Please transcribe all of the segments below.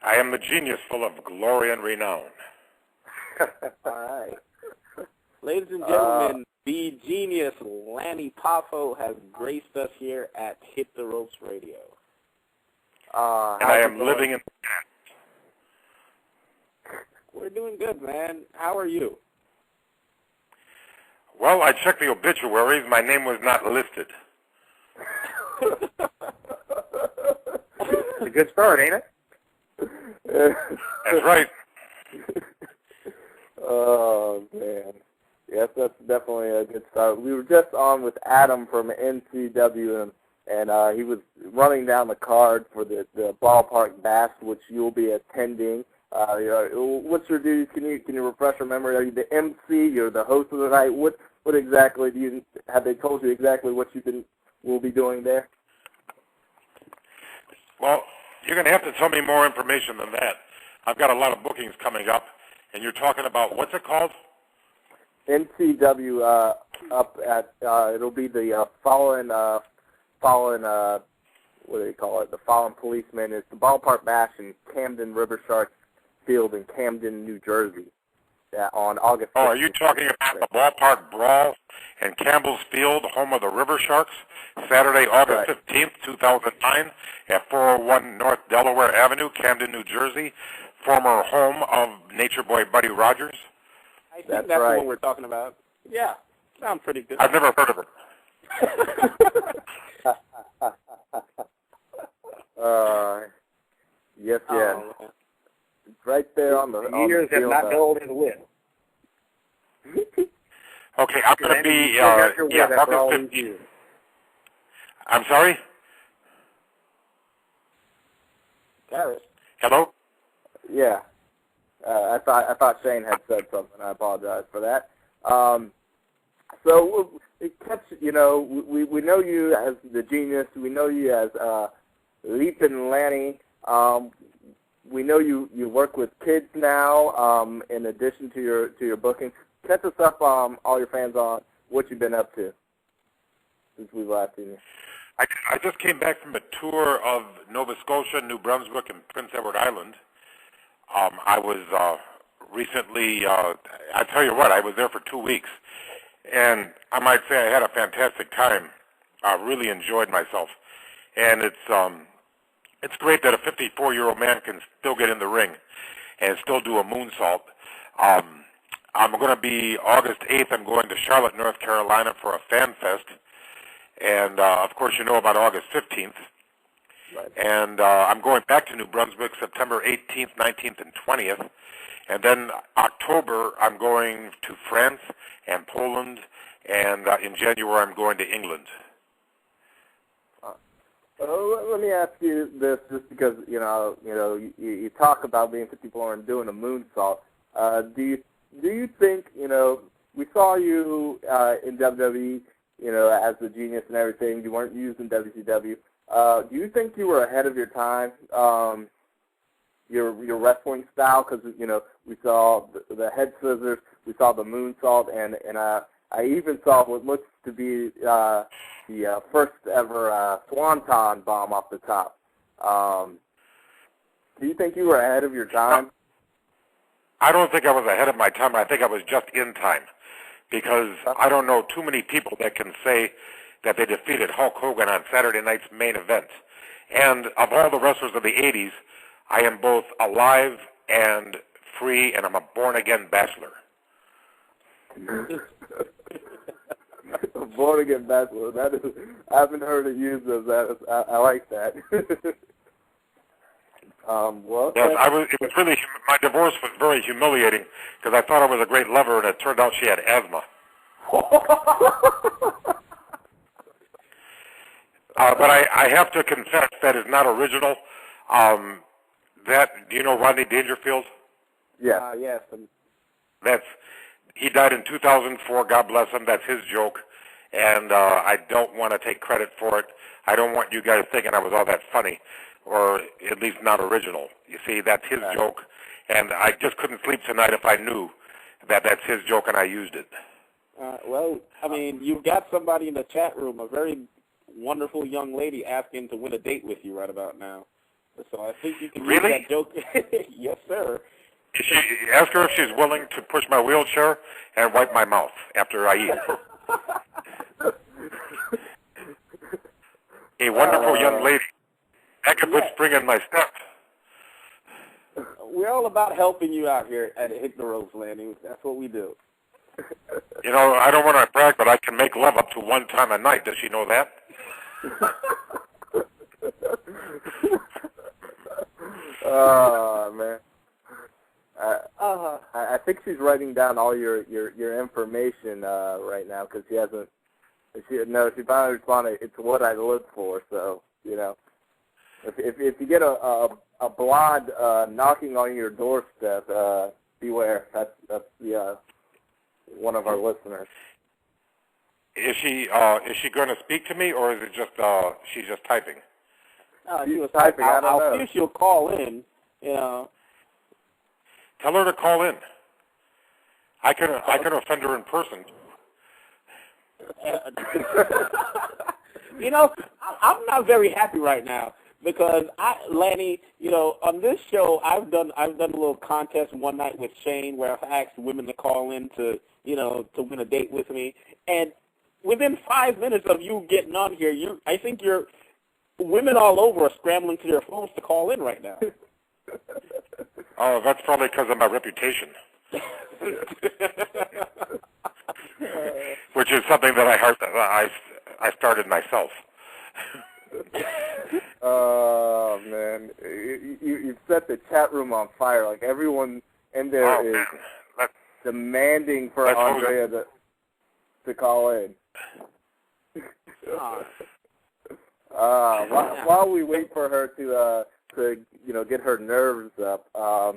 I am the genius full of glory and renown. All right. Ladies and gentlemen, the Genius Lanny Poffo has graced us here at Hit the Ropes Radio. And I am living in... We're doing good, man. How are you? Well, I checked the obituaries. My name was not listed. It's a good start, ain't it? That's right. Oh, man. Yes, that's definitely a good start. We were just on with Adam from NCW, and he was running down the card for the ballpark bash, which you'll be attending. What's your duties? Can you refresh your memory? Are you the MC? You're the host of the night. What exactly have they told you exactly what will be doing there? Well, you're going to have to tell me more information than that. I've got a lot of bookings coming up, and you're talking about, what's it called? NCW up at it'll be the fallen what do they call it? The fallen policeman. It's the ballpark bash in Camden River Sharks Field in Camden, New Jersey, on August 15th. Oh, are you talking about the ballpark brawl in Campbell's Field, home of the River Sharks, Saturday, August 15th, 2009, at 401 North Delaware Avenue, Camden, New Jersey, former home of Nature Boy Buddy Rogers? I think that's the one we're talking about. Yeah, sounds pretty good. I've never heard of it. Yes. It's right there on the years have not dulled his wit. Okay, I'm going to be, August 15th. I'm sorry? Garrett. Hello? Yeah. I thought Shane had said something. I apologize for that. So we know you as the genius. We know you as Leapin' Lanny. We know you work with kids now. In addition to your booking, catch us up, all your fans, on what you've been up to since we last seen you. I just came back from a tour of Nova Scotia, New Brunswick, and Prince Edward Island. I was recently, I tell you what, I was there for 2 weeks, and I might say I had a fantastic time. I really enjoyed myself, and it's great that a 54-year-old man can still get in the ring and still do a moonsault. I'm going to be, August 8th, I'm going to Charlotte, North Carolina for a fan fest, and of course you know about August 15th. Right. And I'm going back to New Brunswick September 18th, 19th, and 20th. And then October, I'm going to France and Poland, and in January, I'm going to England. Let me ask you this, just because you talk about being 54 and doing a moonsault. Do you think we saw you in WWE, as the genius and everything? You weren't used in WCW. Do you think you were ahead of your time, your wrestling style? Because we saw the head scissors, we saw the moonsault, and I even saw what looks to be the first ever swanton bomb off the top. Do you think you were ahead of your time? I don't think I was ahead of my time. I think I was just in time, because I don't know too many people that can say that they defeated Hulk Hogan on Saturday night's main event. And of all the wrestlers of the 80s, I am both alive and free, and I'm a born-again bachelor. A born-again bachelor. That is, I haven't heard it used as that. I like that. Well, yes, it was really, my divorce was very humiliating, because I thought I was a great lover, and it turned out she had asthma. But I have to confess that is not original. Do you know Rodney Dangerfield? Yeah. Yes. He died in 2004. God bless him. That's his joke, and I don't want to take credit for it. I don't want you guys thinking I was all that funny, or at least not original. You see, that's his joke, and I just couldn't sleep tonight if I knew that that's his joke and I used it. Well, I mean, you've got somebody in the chat room, a very wonderful young lady asking to win a date with you right about now. So I think you can use Really? that joke. Yes, sir. Ask her if she's willing to push my wheelchair and wipe my mouth after I eat. A wonderful young lady. That could put spring in my step. We're all about helping you out here at Hit the Ropes, Lanny. That's what we do. You know, I don't want to brag, but I can make love up to one time a night. Does she know that? Oh, man. I think she's writing down all your information right now because she hasn't. She finally responded. It's what I look for. So you know, if you get a blonde knocking on your doorstep, beware. That's the one of our listeners. Is she going to speak to me, or is it just she's just typing? She was typing. I don't know. I'll see if she'll call in. You know. Tell her to call in. I can offend her in person. You know, I'm not very happy right now because Lanny, you know, on this show I've done a little contest one night with Shane where I've asked women to call in to win a date with me, and within 5 minutes of you getting on here, I think women all over are scrambling to their phones to call in right now. Oh, that's probably because of my reputation. Which is something that I started myself. Oh, man. You've set the chat room on fire. Like, everyone in there is demanding for Andrea to call in. While we wait for her to get her nerves up, I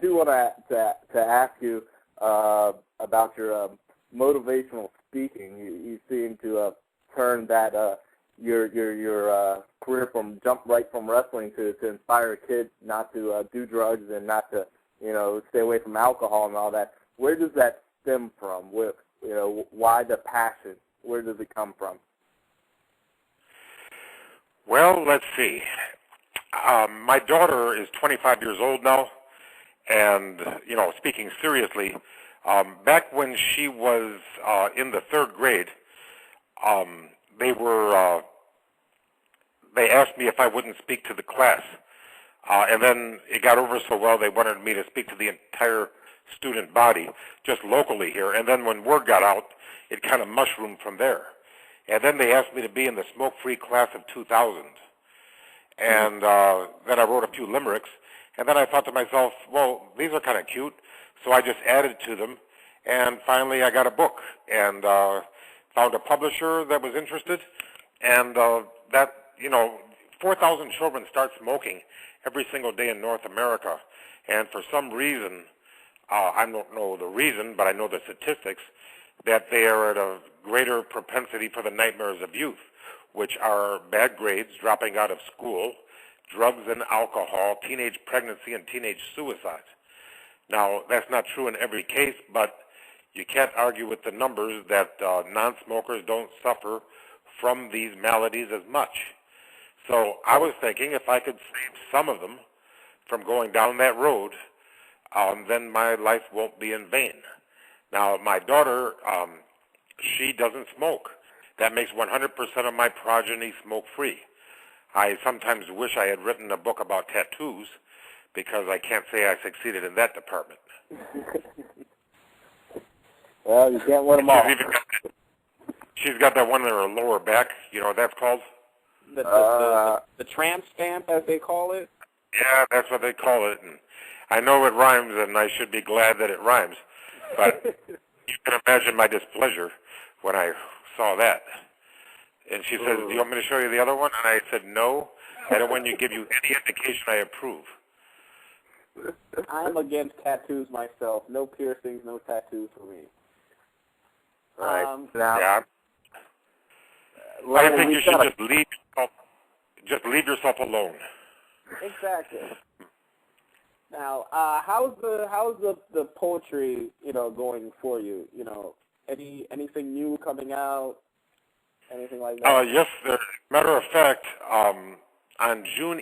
do want to ask you about your motivational speaking. You seem to turn that your career jump right from wrestling to inspire kids not to do drugs and not to stay away from alcohol and all that. Where does that stem from? Why the passion? Where does it come from? Well, let's see. My daughter is 25 years old now, and, speaking seriously, back when she was in the third grade, they asked me if I wouldn't speak to the class. And then it got over so well they wanted me to speak to the entire student body, just locally here. And then when word got out, it kind of mushroomed from there. And then they asked me to be in the smoke-free class of 2000. And then I wrote a few limericks. And then I thought to myself, well, these are kind of cute. So I just added to them. And finally I got a book and found a publisher that was interested. And 4,000 children start smoking every single day in North America. And for some reason, I don't know the reason, but I know the statistics, that they are at a greater propensity for the nightmares of youth, which are bad grades, dropping out of school, drugs and alcohol, teenage pregnancy, and teenage suicide. Now, that's not true in every case, but you can't argue with the numbers that non-smokers don't suffer from these maladies as much. So I was thinking if I could save some of them from going down that road, then my life won't be in vain. Now, my daughter, she doesn't smoke. That makes 100% of my progeny smoke-free. I sometimes wish I had written a book about tattoos because I can't say I succeeded in that department. Well, you can't win them all. She's got that one in her lower back. You know what that's called? The tramp stamp, as they call it? Yeah, that's what they call it. And I know it rhymes, and I should be glad that it rhymes. But you can imagine my displeasure when I saw that. And she says, do you want me to show you the other one? And I said, no, I don't want to give you any indication I approve. I'm against tattoos myself. No piercings, no tattoos for me. Right. Yeah. I think you should just leave yourself alone. Exactly. Now, how's the poetry, going for you? Anything new coming out? Anything like that? Yes. Matter of fact, on June